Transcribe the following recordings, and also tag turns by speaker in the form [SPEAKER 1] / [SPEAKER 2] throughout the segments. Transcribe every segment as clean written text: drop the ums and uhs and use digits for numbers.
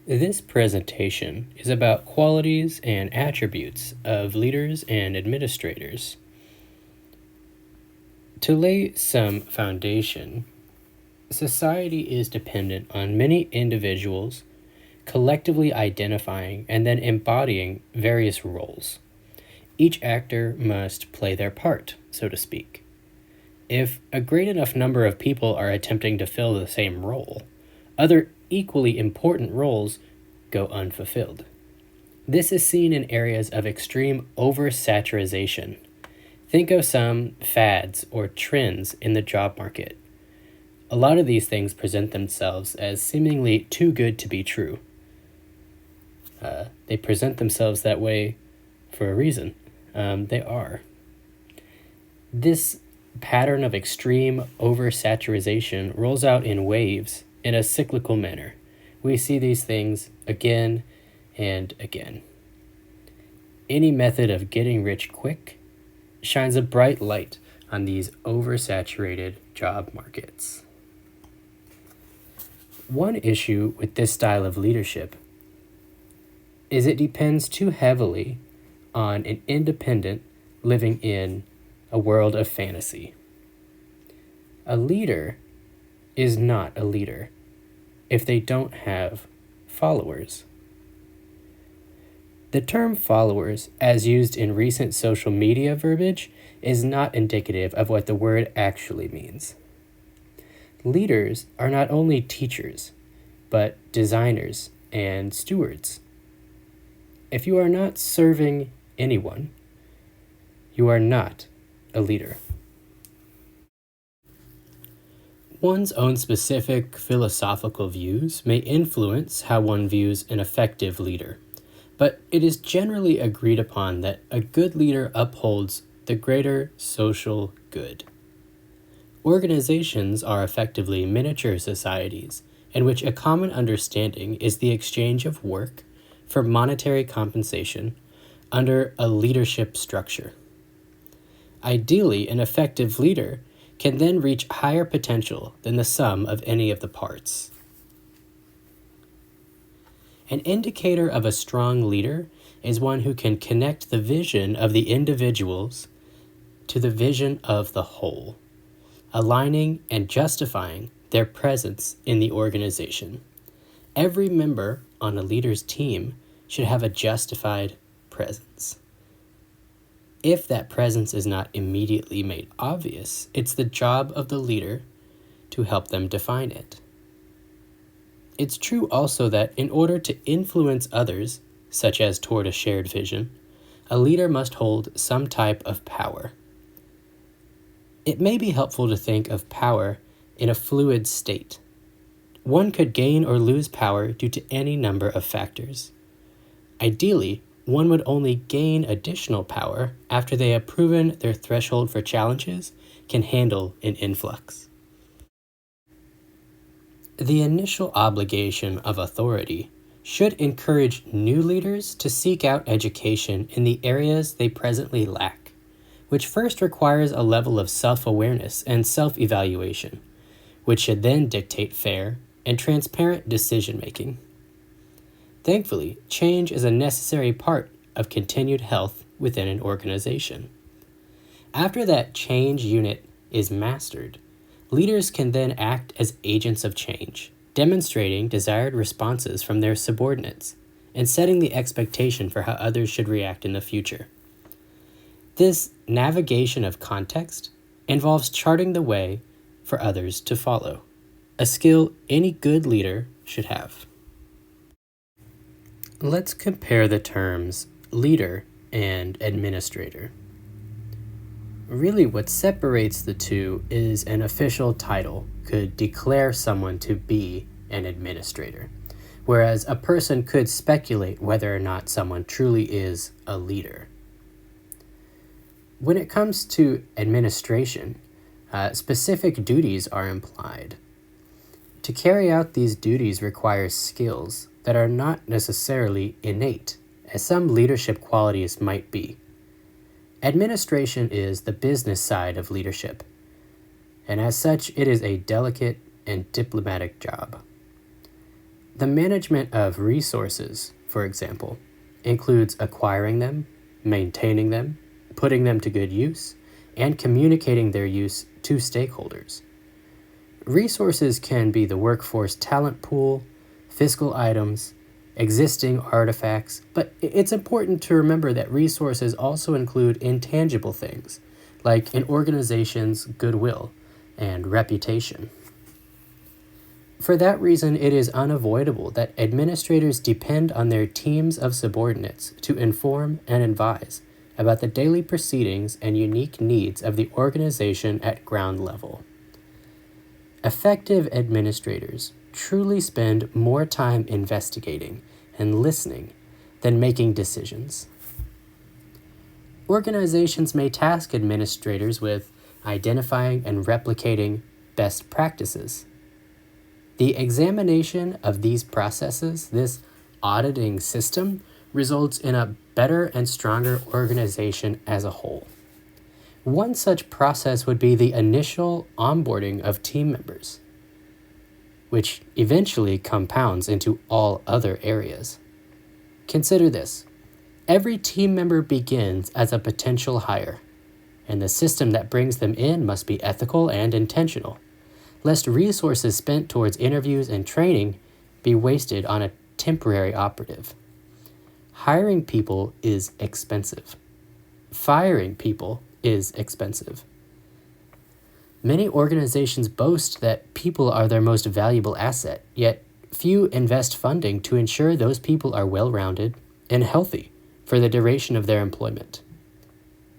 [SPEAKER 1] This presentation is about qualities and attributes of leaders and administrators. To lay some foundation, society is dependent on many individuals collectively identifying and then embodying various roles. Each actor must play their part, so to speak. If a great enough number of people are attempting to fill the same role, other equally important roles go unfulfilled. This is seen in areas of extreme oversaturation. Think of some fads or trends in the job market. A lot of these things present themselves as seemingly too good to be true. They present themselves that way for a reason. They are. This pattern of extreme oversaturation rolls out in waves in a cyclical manner. We see these things again and again. Any method of getting rich quick shines a bright light on these oversaturated job markets. One issue with this style of leadership is it depends too heavily on an independent living in a world of fantasy. A leader is not a leader if they don't have followers. The term followers, as used in recent social media verbiage, is not indicative of what the word actually means. Leaders are not only teachers, but designers and stewards. If you are not serving anyone, you are not a leader. One's own specific philosophical views may influence how one views an effective leader, but it is generally agreed upon that a good leader upholds the greater social good. Organizations are effectively miniature societies in which a common understanding is the exchange of work for monetary compensation under a leadership structure. Ideally, an effective leader can then reach higher potential than the sum of any of the parts. An indicator of a strong leader is one who can connect the vision of the individuals to the vision of the whole, aligning and justifying their presence in the organization. Every member on a leader's team should have a justified presence. If that presence is not immediately made obvious, it's the job of the leader to help them define it. It's true also that in order to influence others, such as toward a shared vision, a leader must hold some type of power. It may be helpful to think of power in a fluid state. One could gain or lose power due to any number of factors. Ideally, one would only gain additional power after they have proven their threshold for challenges can handle an influx. The initial obligation of authority should encourage new leaders to seek out education in the areas they presently lack, which first requires a level of self-awareness and self-evaluation, which should then dictate fair and transparent decision-making. Thankfully, change is a necessary part of continued health within an organization. After that change unit is mastered, leaders can then act as agents of change, demonstrating desired responses from their subordinates and setting the expectation for how others should react in the future. This navigation of context involves charting the way for others to follow, a skill any good leader should have. Let's compare the terms leader and administrator. Really, what separates the two is an official title could declare someone to be an administrator, whereas a person could speculate whether or not someone truly is a leader. When it comes to administration, specific duties are implied. To carry out these duties requires skills that are not necessarily innate, as some leadership qualities might be. Administration is the business side of leadership, and as such, it is a delicate and diplomatic job. The management of resources, for example, includes acquiring them, maintaining them, putting them to good use, and communicating their use to stakeholders. Resources can be the workforce talent pool, fiscal items, existing artifacts, but it's important to remember that resources also include intangible things, like an organization's goodwill and reputation. For that reason, it is unavoidable that administrators depend on their teams of subordinates to inform and advise about the daily proceedings and unique needs of the organization at ground level. Effective administrators truly spend more time investigating and listening than making decisions. Organizations may task administrators with identifying and replicating best practices. The examination of these processes, this auditing system, results in a better and stronger organization as a whole. One such process would be the initial onboarding of team members, which eventually compounds into all other areas. Consider this. Every team member begins as a potential hire, and the system that brings them in must be ethical and intentional, lest resources spent towards interviews and training be wasted on a temporary operative. Hiring people is expensive. Firing people is expensive. Many organizations boast that people are their most valuable asset, yet few invest funding to ensure those people are well-rounded and healthy for the duration of their employment.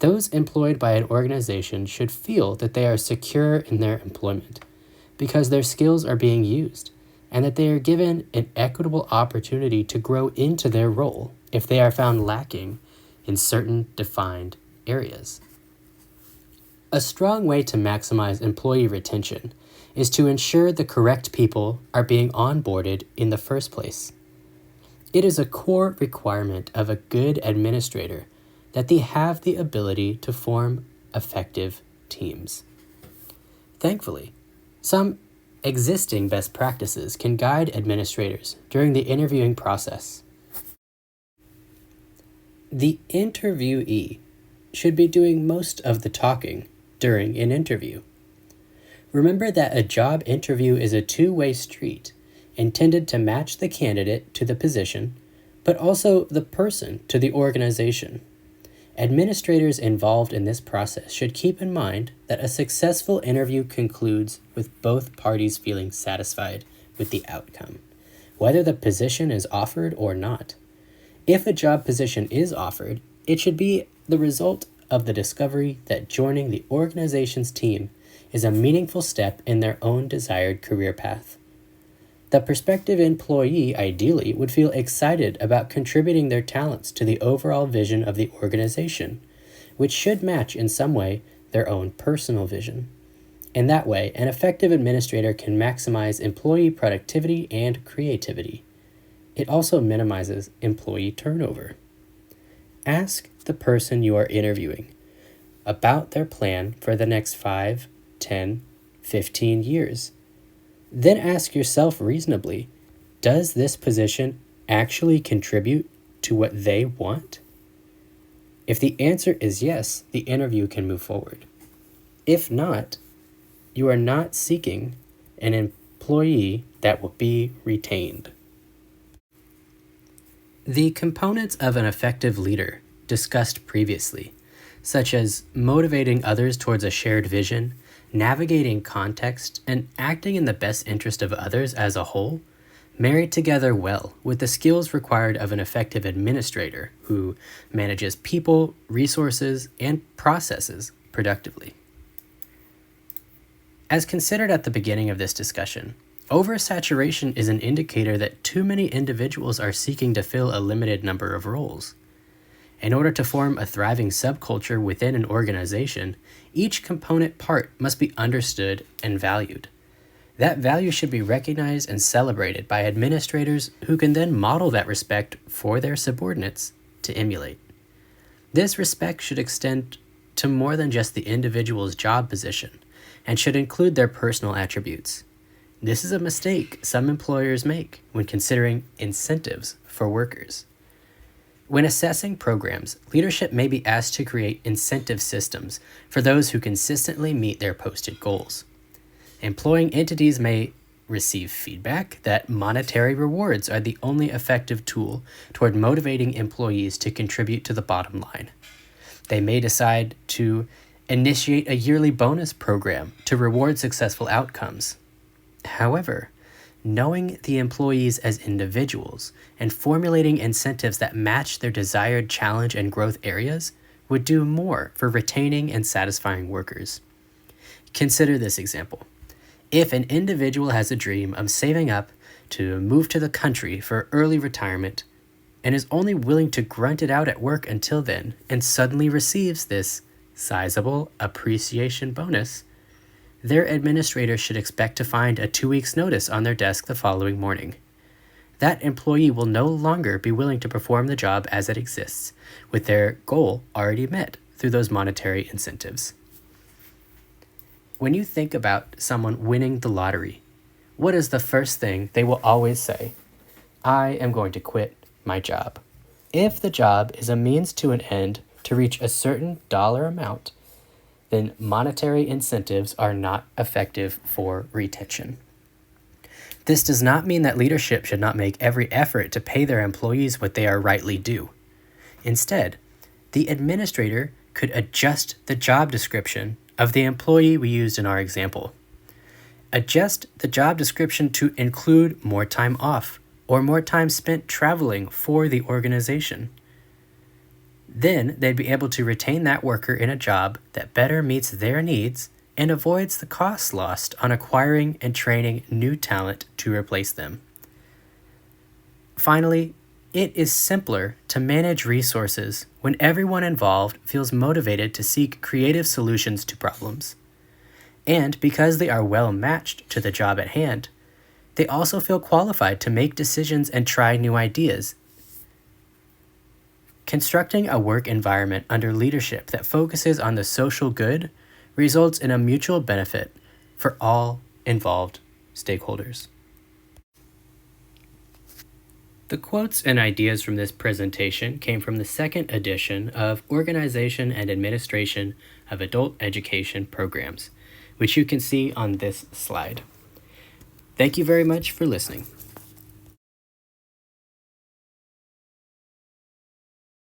[SPEAKER 1] Those employed by an organization should feel that they are secure in their employment because their skills are being used and that they are given an equitable opportunity to grow into their role if they are found lacking in certain defined areas. A strong way to maximize employee retention is to ensure the correct people are being onboarded in the first place. It is a core requirement of a good administrator that they have the ability to form effective teams. Thankfully, some existing best practices can guide administrators during the interviewing process. The interviewee should be doing most of the talking during an interview. Remember that a job interview is a two-way street intended to match the candidate to the position, but also the person to the organization. Administrators involved in this process should keep in mind that a successful interview concludes with both parties feeling satisfied with the outcome, whether the position is offered or not. If a job position is offered, it should be the result of the discovery that joining the organization's team is a meaningful step in their own desired career path. The prospective employee ideally would feel excited about contributing their talents to the overall vision of the organization, which should match in some way their own personal vision. In that way, an effective administrator can maximize employee productivity and creativity. It also minimizes employee turnover. Ask the person you are interviewing about their plan for the next 5, 10, 15 years. Then ask yourself reasonably, does this position actually contribute to what they want? If the answer is yes, the interview can move forward. If not, you are not seeking an employee that will be retained. The components of an effective leader discussed previously, such as motivating others towards a shared vision, navigating context, and acting in the best interest of others as a whole, marry together well with the skills required of an effective administrator who manages people, resources, and processes productively. As considered at the beginning of this discussion, oversaturation is an indicator that too many individuals are seeking to fill a limited number of roles. In order to form a thriving subculture within an organization, each component part must be understood and valued. That value should be recognized and celebrated by administrators who can then model that respect for their subordinates to emulate. This respect should extend to more than just the individual's job position and should include their personal attributes. This is a mistake some employers make when considering incentives for workers. When assessing programs, leadership may be asked to create incentive systems for those who consistently meet their posted goals. Employing entities may receive feedback that monetary rewards are the only effective tool toward motivating employees to contribute to the bottom line. They may decide to initiate a yearly bonus program to reward successful outcomes. However, knowing the employees as individuals and formulating incentives that match their desired challenge and growth areas would do more for retaining and satisfying workers. Consider this example. If an individual has a dream of saving up to move to the country for early retirement and is only willing to grunt it out at work until then and suddenly receives this sizable appreciation bonus, their administrator should expect to find a 2 weeks' notice on their desk the following morning. That employee will no longer be willing to perform the job as it exists, with their goal already met through those monetary incentives. When you think about someone winning the lottery, what is the first thing they will always say? I am going to quit my job. If the job is a means to an end to reach a certain dollar amount, then monetary incentives are not effective for retention. This does not mean that leadership should not make every effort to pay their employees what they are rightly due. Instead, the administrator could adjust the job description of the employee we used in our example. Adjust the job description to include more time off or more time spent traveling for the organization. Then they'd be able to retain that worker in a job that better meets their needs and avoids the costs lost on acquiring and training new talent to replace them. Finally, it is simpler to manage resources when everyone involved feels motivated to seek creative solutions to problems. And because they are well matched to the job at hand, they also feel qualified to make decisions and try new ideas. Constructing a work environment under leadership that focuses on the social good results in a mutual benefit for all involved stakeholders. The quotes and ideas from this presentation came from the second edition of Organization and Administration of Adult Education Programs, which you can see on this slide. Thank you very much for listening.